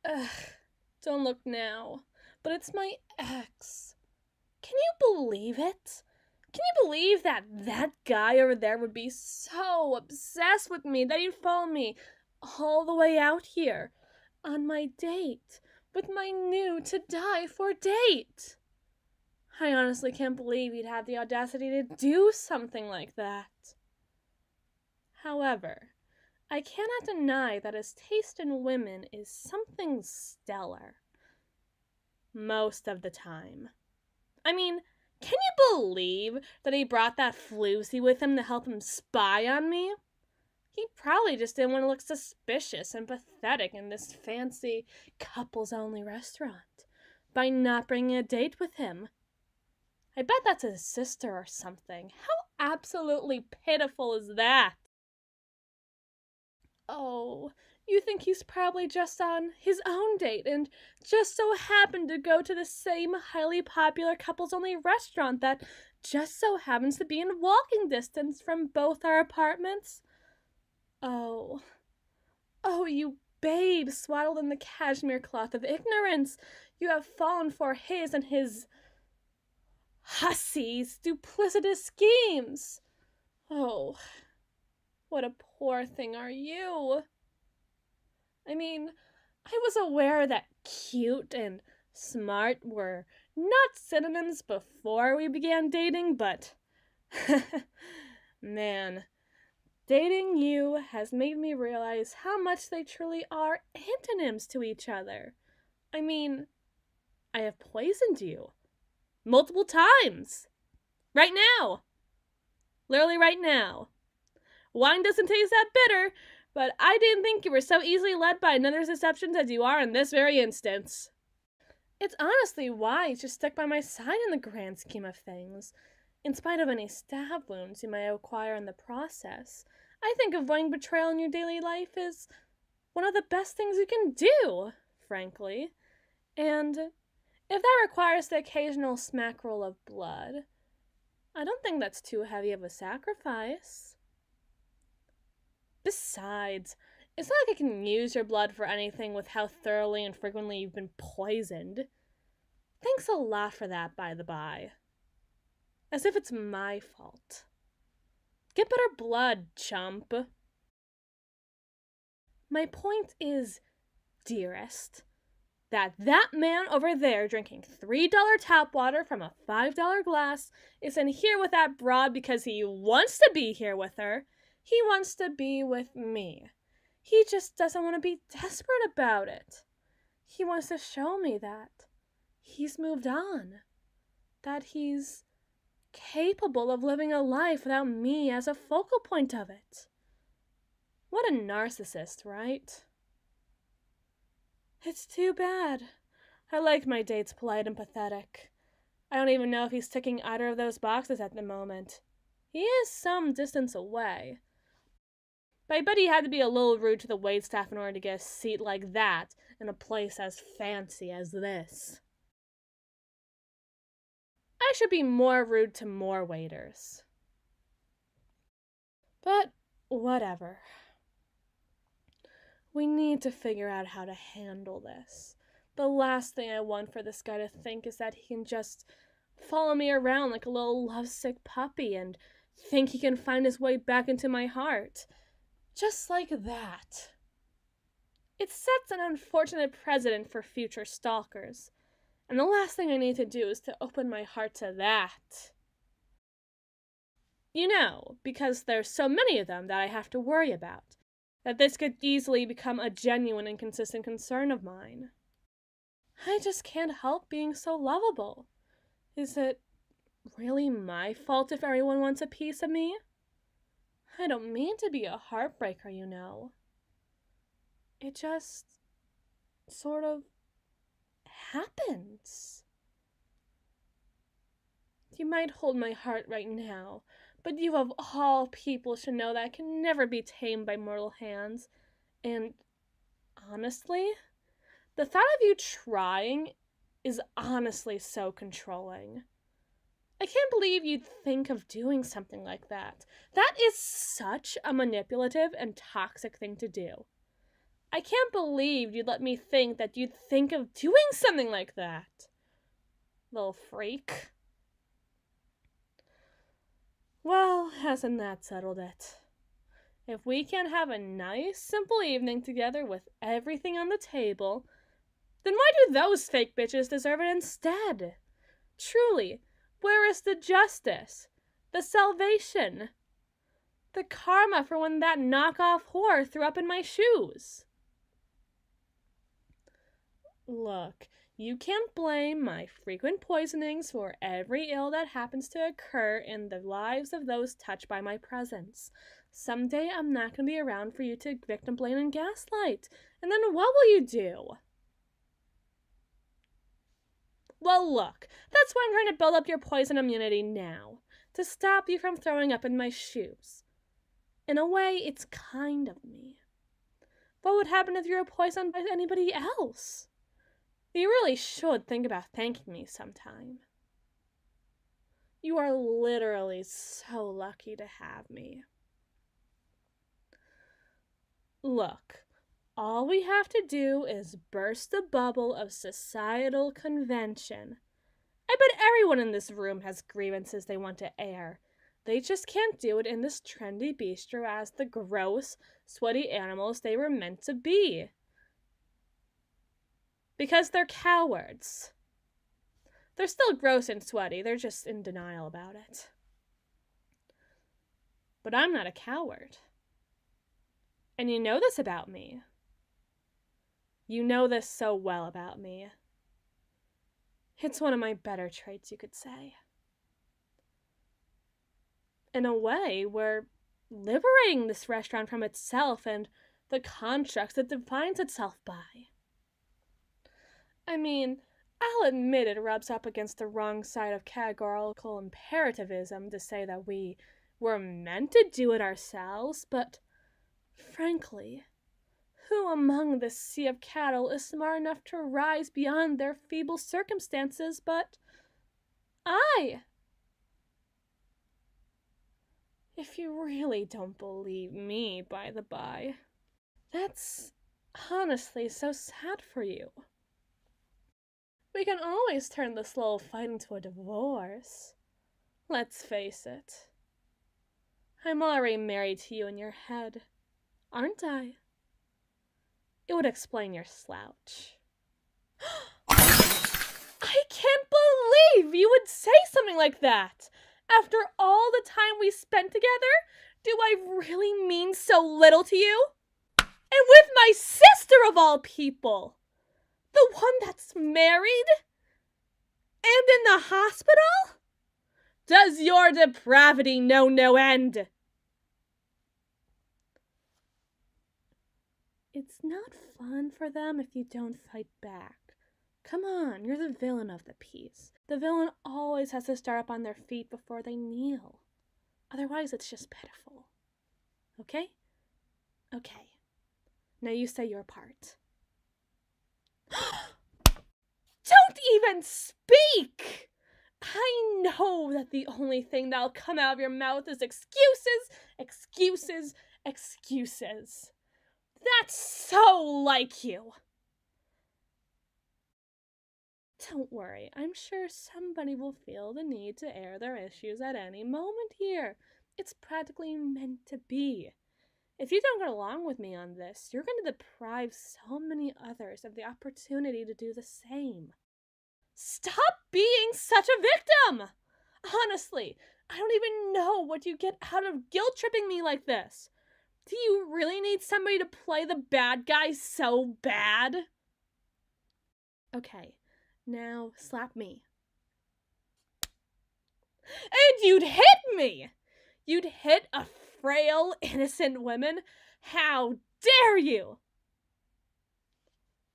Ugh, don't look now, but it's my ex. Can you believe it? Can you believe that guy over there would be so obsessed with me that he'd follow me all the way out here on my date with my new to-die-for date? I honestly can't believe he'd have the audacity to do something like that. However, I cannot deny that his taste in women is something stellar. Most of the time. I mean, can you believe that he brought that floozy with him to help him spy on me? He probably just didn't want to look suspicious and pathetic in this fancy couples-only restaurant by not bringing a date with him. I bet that's his sister or something. How absolutely pitiful is that? Oh, you think he's probably just on his own date and just so happened to go to the same highly popular couples-only restaurant that just so happens to be in walking distance from both our apartments? Oh, you babe swaddled in the cashmere cloth of ignorance, you have fallen for his and his hussy's duplicitous schemes. Oh, what a poor thing are you. I mean, I was aware that cute and smart were not synonyms before we began dating, but man, dating you has made me realize how much they truly are antonyms to each other. I mean, I have poisoned you multiple times. Right now. Literally right now. Wine doesn't taste that bitter, but I didn't think you were so easily led by another's deceptions as you are in this very instance. It's honestly wise to stick by my side in the grand scheme of things. In spite of any stab wounds you may acquire in the process, I think avoiding betrayal in your daily life is one of the best things you can do, frankly. And if that requires the occasional smack roll of blood, I don't think that's too heavy of a sacrifice. Besides, it's not like I can use your blood for anything with how thoroughly and frequently you've been poisoned. Thanks a lot for that, by the by. As if it's my fault. Get better blood, chump. My point is, dearest, that man over there drinking $3 tap water from a $5 glass isn't here with that broad because he wants to be here with her. He wants to be with me. He just doesn't want to be desperate about it. He wants to show me that he's moved on. That he's capable of living a life without me as a focal point of it. What a narcissist, right? It's too bad. I like my dates polite and pathetic. I don't even know if he's ticking either of those boxes at the moment. He is some distance away. But I bet he had to be a little rude to the waitstaff in order to get a seat like that in a place as fancy as this. I should be more rude to more waiters. But whatever. We need to figure out how to handle this. The last thing I want for this guy to think is that he can just follow me around like a little lovesick puppy and think he can find his way back into my heart. Just like that. It sets an unfortunate precedent for future stalkers. And the last thing I need to do is to open my heart to that. You know, because there's so many of them that I have to worry about, that this could easily become a genuine and consistent concern of mine. I just can't help being so lovable. Is it really my fault if everyone wants a piece of me? I don't mean to be a heartbreaker, you know. It just sort of happens. You might hold my heart right now, but you of all people should know that it can never be tamed by mortal hands. And honestly, the thought of you trying is honestly so controlling. I can't believe you'd think of doing something like that. That is such a manipulative and toxic thing to do. I can't believe you'd let me think that you'd think of doing something like that. Little freak. Well, hasn't that settled it? If we can't have a nice, simple evening together with everything on the table, then why do those fake bitches deserve it instead? Truly, where is the justice? The salvation? The karma for when that knockoff whore threw up in my shoes? Look, you can't blame my frequent poisonings for every ill that happens to occur in the lives of those touched by my presence. Someday I'm not going to be around for you to victim blame and gaslight. And then what will you do? Well, look, that's why I'm trying to build up your poison immunity now. To stop you from throwing up in my shoes. In a way, it's kind of me. What would happen if you were poisoned by anybody else? You really should think about thanking me sometime. You are literally so lucky to have me. Look, all we have to do is burst the bubble of societal convention. I bet everyone in this room has grievances they want to air. They just can't do it in this trendy bistro as the gross, sweaty animals they were meant to be. Because they're cowards. They're still gross and sweaty, they're just in denial about it. But I'm not a coward. And you know this about me. You know this so well about me. It's one of my better traits, you could say. In a way, we're liberating this restaurant from itself and the constructs it defines itself by. I mean, I'll admit it rubs up against the wrong side of categorical imperativism to say that we were meant to do it ourselves, but frankly, who among this sea of cattle is smart enough to rise beyond their feeble circumstances but I? If you really don't believe me, by the by, that's honestly so sad for you. We can always turn this little fight into a divorce. Let's face it. I'm already married to you in your head, aren't I? It would explain your slouch. I can't believe you would say something like that! After all the time we spent together, do I really mean so little to you? And with my sister of all people! The one that's married? And in the hospital? Does your depravity know no end? It's not fun for them if you don't fight back. Come on, you're the villain of the piece. The villain always has to start up on their feet before they kneel. Otherwise, it's just pitiful. Okay? Okay. Now you say your part. Don't even speak! I know that the only thing that'll come out of your mouth is excuses, excuses, excuses. That's so like you. Don't worry, I'm sure somebody will feel the need to air their issues at any moment here. It's practically meant to be. If you don't get along with me on this, you're going to deprive so many others of the opportunity to do the same. Stop being such a victim! Honestly, I don't even know what you get out of guilt-tripping me like this. Do you really need somebody to play the bad guy so bad? Okay, now slap me. And you'd hit me! You'd hit a frail, innocent woman? How dare you!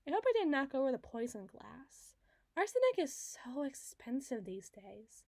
I hope I didn't knock over the poison glass. Arsenic is so expensive these days.